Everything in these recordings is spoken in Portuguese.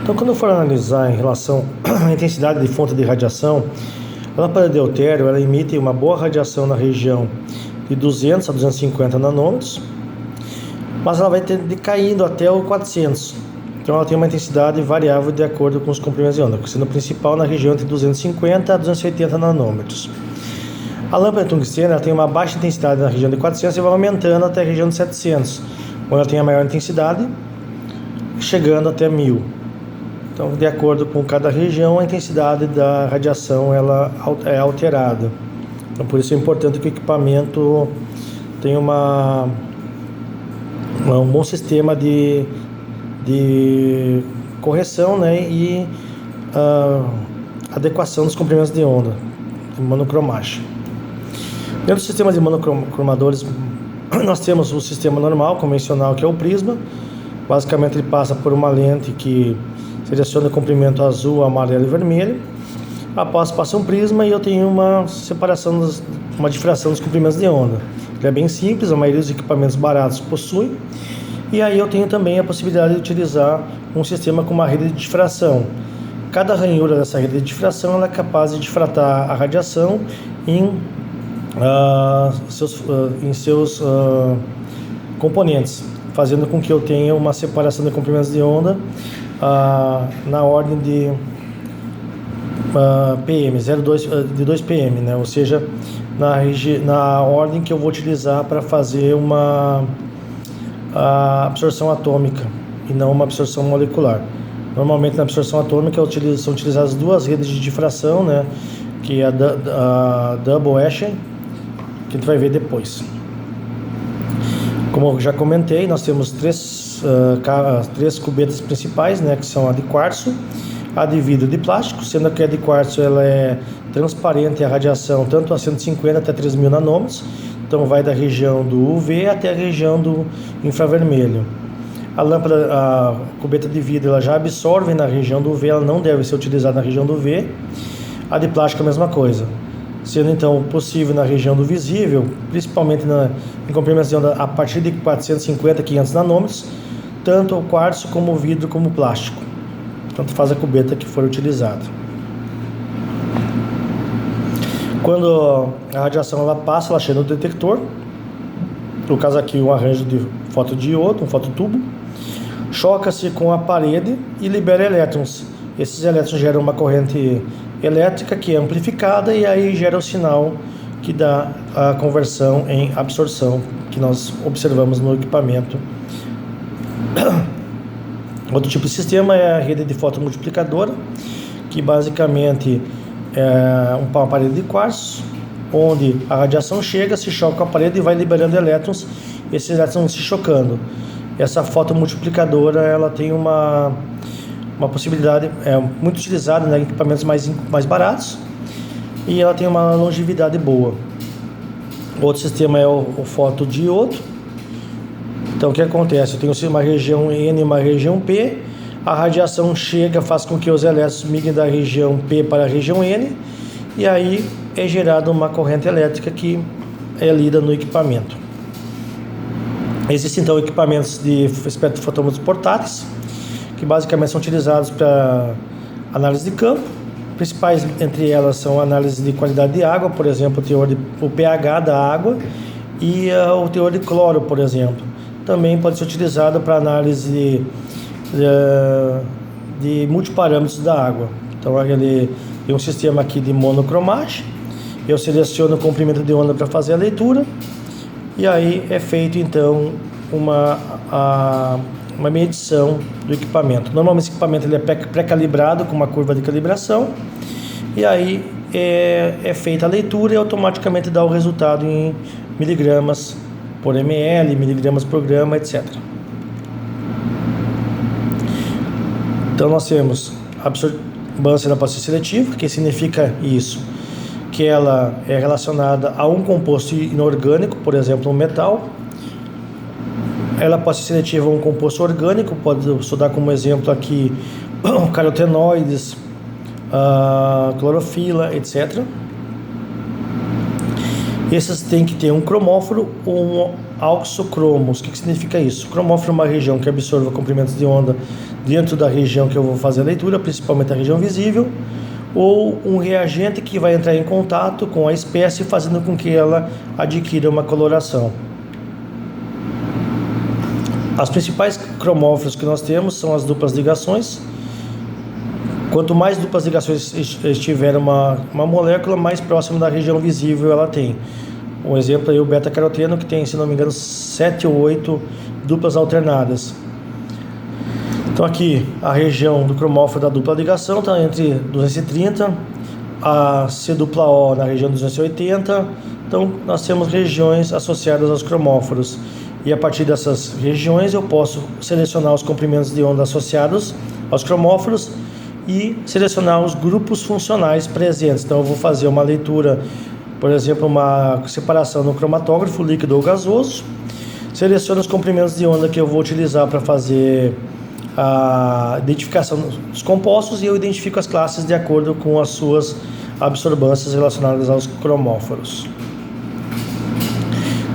Então, quando eu for analisar em relação à intensidade de fonte de radiação, a lâmpada de deutério ela emite uma boa radiação na região de 200 a 250 nanômetros, mas ela vai decaindo até o 400. Então ela tem uma intensidade variável de acordo com os comprimentos de onda, sendo principal na região entre 250 a 280 nanômetros. A lâmpada de tungstênio ela tem uma baixa intensidade na região de 400 e vai aumentando até a região de 700, onde ela tem a maior intensidade, chegando até 1000. Então, de acordo com cada região, a intensidade da radiação ela é alterada. Então, por isso é importante que o equipamento tenha um bom sistema de correção, né, e adequação dos comprimentos de onda, de monocromagem. Dentro do sistema de monocromadores, nós temos o sistema normal, convencional, que é o prisma. Basicamente ele passa por uma lente que seleciona o comprimento azul, amarelo e vermelho. Após passa um prisma e eu tenho uma difração dos comprimentos de onda. Ele é bem simples, a maioria dos equipamentos baratos possui. E aí eu tenho também a possibilidade de utilizar um sistema com uma rede de difração. Cada ranhura dessa rede de difração ela é capaz de difratar a radiação em seus componentes, fazendo com que eu tenha uma separação de comprimentos de onda na ordem de PM, de 2 PM, né? Ou seja, na ordem que eu vou utilizar para fazer uma absorção atômica e não uma absorção molecular. Normalmente na absorção atômica são utilizadas duas redes de difração, né? Que é a double Escher, que a gente vai ver depois. Como eu já comentei, nós temos três cubetas principais, né, que são a de quartzo, a de vidro e de plástico, sendo que a de quartzo ela é transparente à radiação tanto a 150 até 3.000 nanômetros, então vai da região do UV até a região do infravermelho. A cubeta de vidro ela já absorve na região do UV, ela não deve ser utilizada na região do UV. A de plástico é a mesma coisa, sendo então possível na região do visível, principalmente em comprimentos de onda a partir de 450 a 500 nanômetros, tanto o quartzo como o vidro como o plástico, tanto faz a cubeta que for utilizada. Quando a radiação ela passa, ela chega no detector, no caso aqui um arranjo de fotodiodo, um fototubo, choca-se com a parede e libera elétrons. Esses elétrons geram uma corrente elétrica que é amplificada e aí gera o sinal que dá a conversão em absorção que nós observamos no equipamento. Outro tipo de sistema é a rede de fotomultiplicadora, que basicamente é uma parede de quartzo, onde a radiação chega, se choca com a parede e vai liberando elétrons, esses elétrons vão se chocando. Essa fotomultiplicadora ela tem uma possibilidade, é muito utilizada em equipamentos mais baratos e ela tem uma longevidade boa. Outro sistema é o fotodiodo. Então o que acontece? Eu tenho uma região N e uma região P, a radiação chega, faz com que os elétrons migrem da região P para a região N e aí é gerada uma corrente elétrica que é lida no equipamento. Existem então equipamentos de espectrofotômetros portáteis, que basicamente são utilizados para análise de campo. Principais entre elas são análise de qualidade de água, por exemplo, o pH da água e o teor de cloro, por exemplo. Também pode ser utilizado para análise de multiparâmetros da água. Então ele tem um sistema aqui de monocromagem, eu seleciono o comprimento de onda para fazer a leitura e aí é feito então uma medição do equipamento. Normalmente esse equipamento ele é pré-calibrado com uma curva de calibração e aí é feita a leitura e automaticamente dá o resultado em miligramas por ml, miligramas por grama, etc. Então nós temos a absorbância da passiva seletiva, que significa isso, que ela é relacionada a um composto inorgânico, por exemplo, um metal. Ela pode ser seletiva a um composto orgânico, pode estudar como exemplo aqui carotenoides, clorofila, etc. Esses têm que ter um cromóforo auxocromos. O que significa isso? Cromóforo é uma região que absorve comprimentos de onda dentro da região que eu vou fazer a leitura, principalmente a região visível, ou um reagente que vai entrar em contato com a espécie, fazendo com que ela adquira uma coloração. As principais cromóforos que nós temos são as duplas ligações. Quanto mais duplas ligações estiver uma molécula, mais próximo da região visível ela tem. Um exemplo aí, o beta-caroteno, que tem, se não me engano, 7 ou 8 duplas alternadas. Então aqui, a região do cromóforo da dupla ligação está entre 230, a C-dupla-O na região 280. Então, nós temos regiões associadas aos cromóforos. E a partir dessas regiões eu posso selecionar os comprimentos de onda associados aos cromóforos e selecionar os grupos funcionais presentes. Então eu vou fazer uma leitura, por exemplo, uma separação no cromatógrafo líquido ou gasoso, seleciono os comprimentos de onda que eu vou utilizar para fazer a identificação dos compostos e eu identifico as classes de acordo com as suas absorbâncias relacionadas aos cromóforos.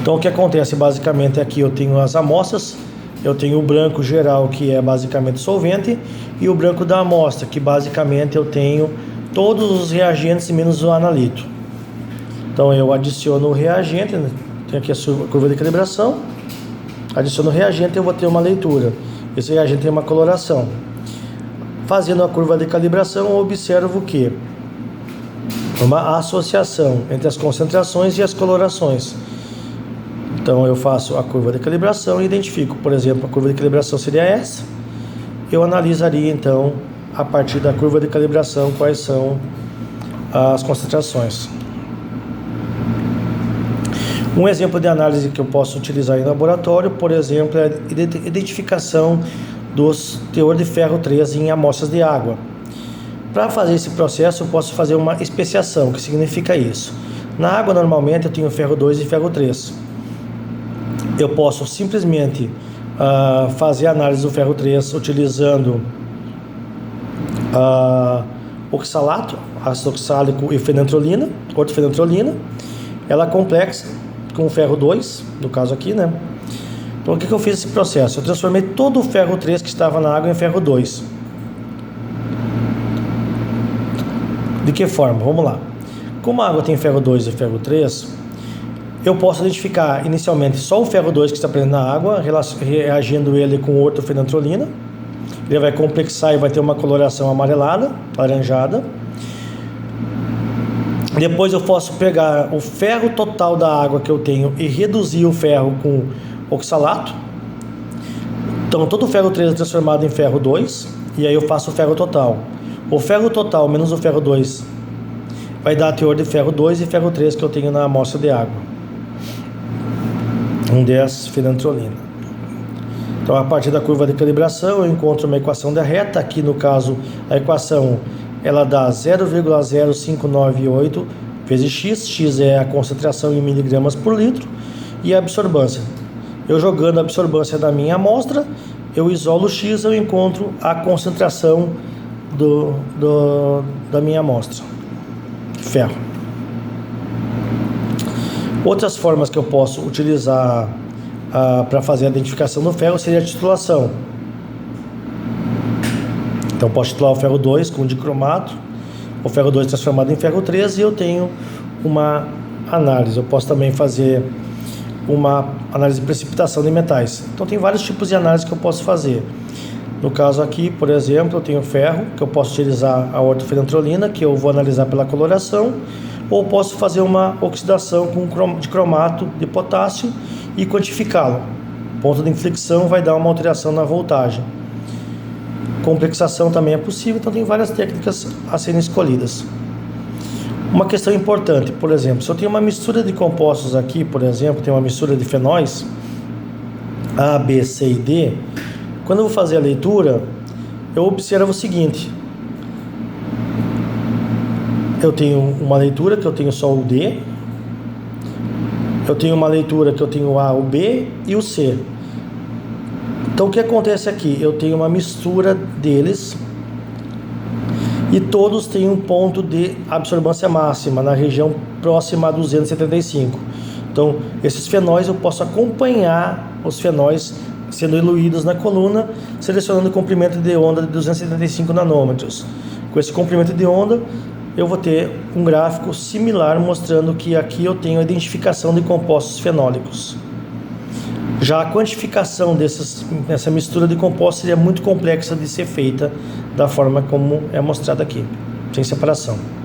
Então o que acontece basicamente aqui, eu tenho as amostras, eu tenho o branco geral, que é basicamente solvente, e o branco da amostra, que basicamente eu tenho todos os reagentes menos o analito. Então eu adiciono o reagente, né? Tem aqui a curva de calibração, adiciono o reagente e eu vou ter uma leitura. Esse reagente tem uma coloração. Fazendo a curva de calibração, eu observo que uma associação entre as concentrações e as colorações. Então eu faço a curva de calibração e identifico, por exemplo, a curva de calibração seria essa. Eu analisaria então, a partir da curva de calibração, quais são as concentrações. Um exemplo de análise que eu posso utilizar em laboratório, por exemplo, é a identificação dos teor de ferro 3 em amostras de água. Para fazer esse processo, eu posso fazer uma especiação. O que significa isso? Na água, normalmente, eu tenho ferro 2 e ferro 3. Eu posso simplesmente fazer a análise do ferro 3 utilizando oxalato, ácido oxálico e fenantrolina, ortofenantrolina. Ela é complexa com o ferro 2, no caso aqui, né? Então, o que eu fiz esse processo? Eu transformei todo o ferro 3 que estava na água em ferro 2. De que forma? Vamos lá. Como a água tem ferro 2 e ferro 3, eu posso identificar inicialmente só o ferro 2 que está presente na água, reagindo ele com ortofenantrolina. Ele vai complexar e vai ter uma coloração amarelada, laranjada. Depois eu posso pegar o ferro total da água que eu tenho e reduzir o ferro com oxalato. Então todo o ferro 3 é transformado em ferro 2 e aí eu faço o ferro total. O ferro total menos o ferro 2 vai dar teor de ferro 2 e ferro 3 que eu tenho na amostra de água. 1,10 fenantrolina. Então a partir da curva de calibração eu encontro uma equação da reta. Aqui no caso a equação ela dá 0,0598 vezes x é a concentração em miligramas por litro, e a absorbância. Eu jogando a absorbância da minha amostra, eu isolo x, eu encontro a concentração da minha amostra. Ferro. Outras formas que eu posso utilizar para fazer a identificação do ferro seria a titulação. Então posso titular o ferro 2 com dicromato, o ferro 2 transformado em ferro 3 e eu tenho uma análise. Eu posso também fazer uma análise de precipitação de metais. Então tem vários tipos de análise que eu posso fazer. No caso aqui, por exemplo, eu tenho ferro, que eu posso utilizar a ortofenantrolina, que eu vou analisar pela coloração, ou posso fazer uma oxidação de cromato de potássio e quantificá-lo. O ponto de inflexão vai dar uma alteração na voltagem. Complexação também é possível, então tem várias técnicas a serem escolhidas. Uma questão importante, por exemplo, se eu tenho uma mistura de compostos aqui, por exemplo, tem uma mistura de fenóis A, B, C e D, quando eu vou fazer a leitura, eu observo o seguinte: eu tenho uma leitura que eu tenho só o D, eu tenho uma leitura que eu tenho o A, o B e o C. Então o que acontece aqui? Eu tenho uma mistura deles e todos têm um ponto de absorbância máxima na região próxima a 275. Então, esses fenóis eu posso acompanhar os fenóis sendo diluídos na coluna, selecionando o comprimento de onda de 275 nanômetros. Com esse comprimento de onda, eu vou ter um gráfico similar mostrando que aqui eu tenho a identificação de compostos fenólicos. Já a quantificação dessa mistura de compostos seria muito complexa de ser feita da forma como é mostrado aqui, sem separação.